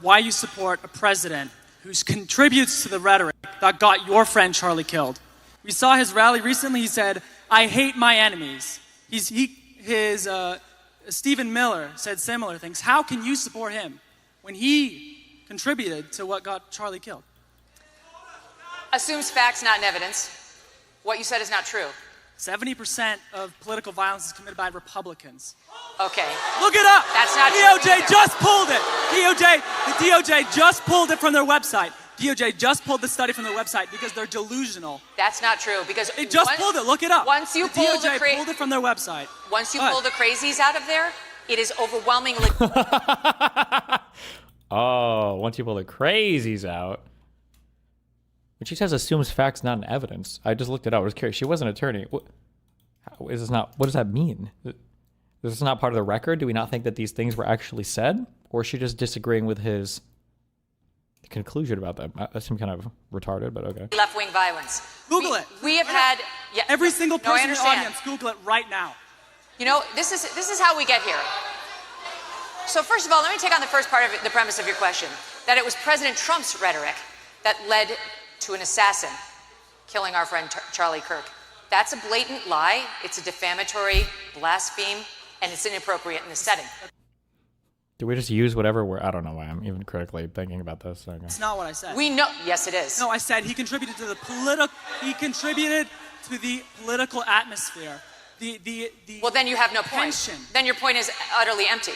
why you support a president who contributes to the rhetoric that got your friend Charlie killed. We saw his rally recently. He said, "I hate my enemies." Stephen Miller said similar things. How can you support him when he contributed to what got Charlie killed? Assumes facts, not evidence. What you said is not true. 70% of political violence is committed by Republicans. Okay. Look it up. That's not true. DOJ just pulled it. The DOJ just pulled it from their website. DOJ just pulled the study from their website because they're delusional. That's not true because they just pulled it. Look it up. Once you pull DOJ pulled it from their website. Once you pull the crazies out of there, it is overwhelmingly. Oh, once you pull the crazies out. When she says assumes facts, not evidence. I just looked it up. I was curious. She was an attorney. What does that mean? This is not part of the record? Do we not think that these things were actually said? Or is she just disagreeing with his conclusion about that? That seemed kind of retarded, but okay. Left-wing violence. Google it. We have had... Yeah, every single person in the audience, Google it right now. You know, this is how we get here. So first of all, let me take on the first part of the premise of your question, that it was President Trump's rhetoric that led to an assassin killing our friend Charlie Kirk. That's a blatant lie. It's a defamatory blaspheme, and it's inappropriate in this setting. Do we just use whatever word? I don't know why I'm even critically thinking about this. Okay. It's not what I said. We know. Yes, it is. No, I said he contributed to the political atmosphere. Well, then you have no point. Tension. Then your point is utterly empty.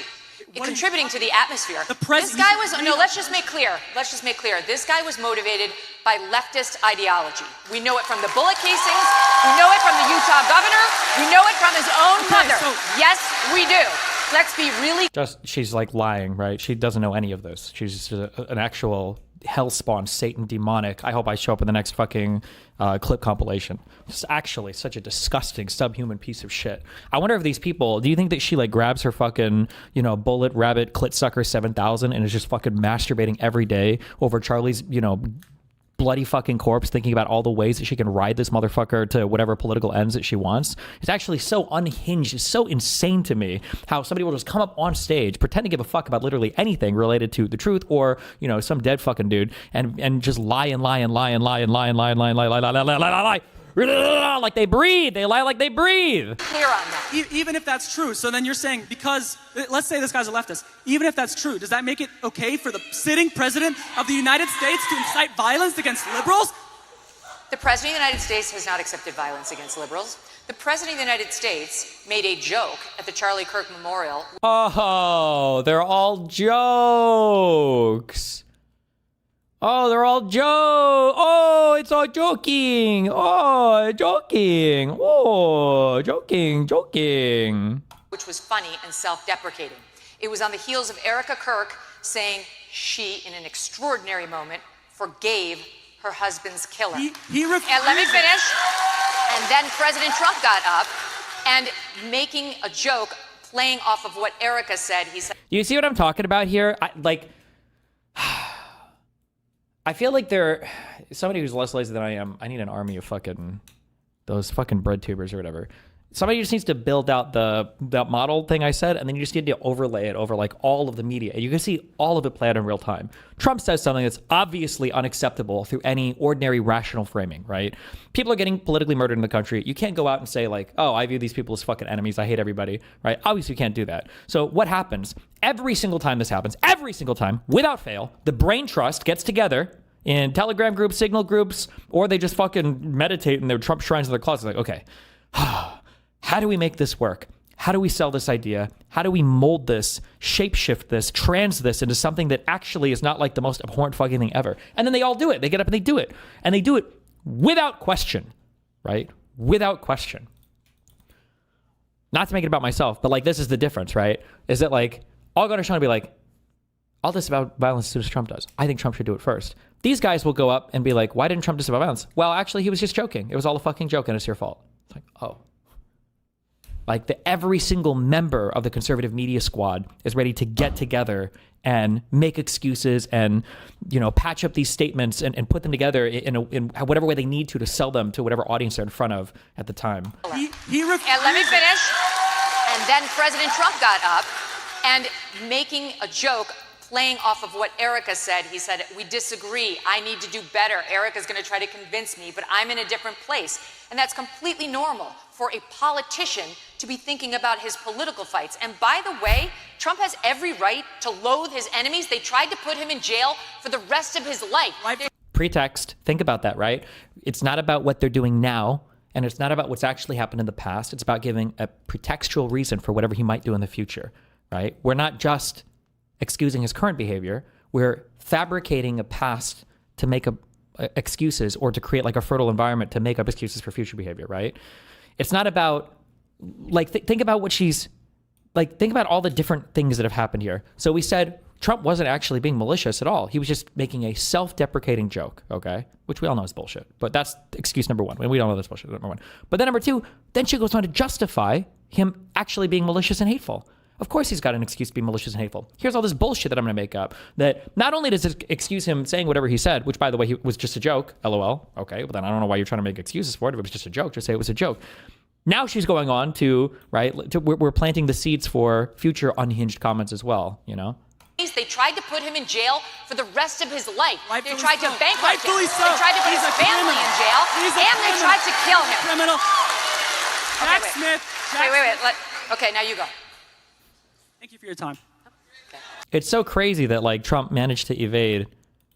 Contributing to the atmosphere. This guy was, no, let's just make clear. This guy was motivated by leftist ideology. We know it from the bullet casings. We know it from the Utah governor. We know it from his own mother. Yes, we do. Let's be really... She's like lying, right? She doesn't know any of this. She's just an actual hellspawn, Satan demonic. I hope I show up in the next fucking clip compilation. Just actually such a disgusting, subhuman piece of shit. I wonder if these people, do you think that she like grabs her fucking, bullet rabbit clit sucker 7000 and is just fucking masturbating every day over Charlie's, bloody fucking corpse, thinking about all the ways that she can ride this motherfucker to whatever political ends that she wants? It's actually so unhinged. It's so insane to me how somebody will just come up on stage, pretend to give a fuck about literally anything related to the truth or, some dead fucking dude and just lie like they breathe. They lie like they breathe. Clear on that. Even if that's true, so then you're saying, because, let's say this guy's a leftist, even if that's true, does that make it okay for the sitting president of the United States to incite violence against liberals? The president of the United States has not accepted violence against liberals. The president of the United States made a joke at the Charlie Kirk Memorial. Oh, they're all jokes. Oh, they're all Oh, it's all joking. Oh, joking. Oh, joking. Which was funny and self-deprecating. It was on the heels of Erica Kirk saying she, in an extraordinary moment, forgave her husband's killer. He and let me finish. And then President Trump got up and making a joke, playing off of what Erica said. He said, "You see what I'm talking about here? I feel like somebody who's less lazy than I am. I need an army of those fucking bread tubers or whatever. Somebody just needs to build out that model thing I said, and then you just need to overlay it over like all of the media. You can see all of it play out in real time. Trump says something that's obviously unacceptable through any ordinary rational framing, right? People are getting politically murdered in the country. You can't go out and say like, oh, I view these people as fucking enemies. I hate everybody, right? Obviously you can't do that. So what happens? Every single time this happens, every single time, without fail, the brain trust gets together in Telegram groups, Signal groups, or they just fucking meditate in their Trump shrines in their closets. Like, okay, how do we make this work? How do we sell this idea? How do we mold this, shapeshift this, trans this into something that actually is not like the most abhorrent fucking thing ever? And then they all do it. They get up and they do it. And they do it without question, right? Without question. Not to make it about myself, but like this is the difference, right? Is that like, I'll go to Sean and be like, all this about violence as soon as Trump does. I think Trump should do it first. These guys will go up and be like, why didn't Trump disavow violence? Well, actually, he was just joking. It was all a fucking joke and it's your fault. It's like, oh. Like every single member of the conservative media squad is ready to get together and make excuses and, patch up these statements and put them together in whatever way they need to sell them to whatever audience they're in front of at the time. And let me finish. And then President Trump got up and making a joke, playing off of what Erica said. He said, we disagree. I need to do better. Erica's going to try to convince me, but I'm in a different place. And that's completely normal for a politician to be thinking about his political fights. And by the way, Trump has every right to loathe his enemies. They tried to put him in jail for the rest of his life. Pretext. Think about that, right? It's not about what they're doing now, and it's not about what's actually happened in the past. It's about giving a pretextual reason for whatever he might do in the future, right? We're not just excusing his current behavior. We're fabricating a past to make excuses, or to create like a fertile environment to make up excuses for future behavior, right? It's not about, like, think about what she's, like, think about all the different things that have happened here. So we said Trump wasn't actually being malicious at all. He was just making a self-deprecating joke, okay? Which we all know is bullshit. But that's excuse number one. We don't know that's bullshit, number one. But then number two, then she goes on to justify him actually being malicious and hateful. Of course he's got an excuse to be malicious and hateful. Here's all this bullshit that I'm going to make up, that not only does it excuse him saying whatever he said, which, by the way, he was just a joke, LOL. Okay, but then I don't know why you're trying to make excuses for it. If it was just a joke, just say it was a joke. Now she's going on to, right, we're planting the seeds for future unhinged comments as well, you know? They tried to put him in jail for the rest of his life. Rightfully They tried to so. bankrupt him. Rightfully so. They tried to put He's his a family criminal. in jail. He's a And they criminal. tried to kill him. Criminal. Jack wait. Smith. Jack Wait. Smith. Okay, now you go. Thank you for your time. It's so crazy that, like, Trump managed to evade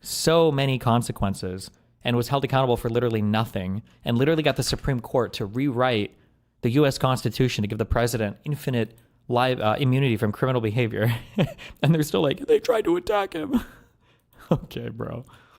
so many consequences and was held accountable for literally nothing, and literally got the Supreme Court to rewrite the U.S. Constitution to give the president infinite immunity from criminal behavior. And they're still like, they tried to attack him. Okay, bro.